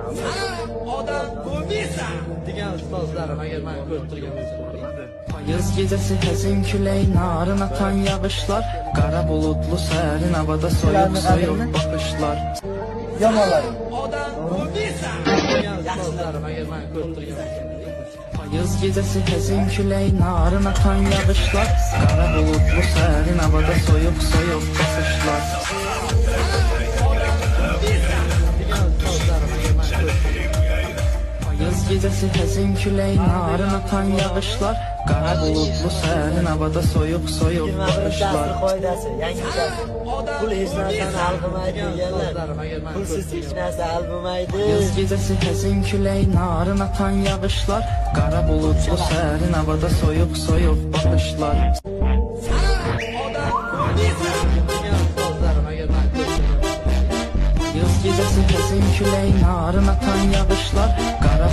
Odam ko'miysan degan ustozlarim agar meni ko'rib turgan bo'lsa. Payız gecesi hezin küley, narın atan yağışlar, qara bulutlu sərin havada soyuq soyuq bakışlar. Yamanlar. Odam ko'miysan degan ustozlarim agar meni ko'rib turgan bo'lsa. Payız gecesi hezin küley, narın atan yağışlar, qara bulutlu sərin havada soyuq soyuq bakışlar. Payız gecesi hezin küley, narın atan yağışlar, qara bulutlu sərin havada soyuq soyuq bakışlar. Qoydası, yangisi. Pul hech narsani hal qilmaydi deganlar. Pulsiz hech narsa hal bo'lmaydi. Payız gecesi hezin küley, narın atan yağışlar, qara bulutlu sərin havada soyuq soyuq bakışlar. Odam ko'miysan degan ustozlarim agar meni ko'rib turgan bo'lsa. Yaz gecesi hezin küley, narın atan yağışlar, qara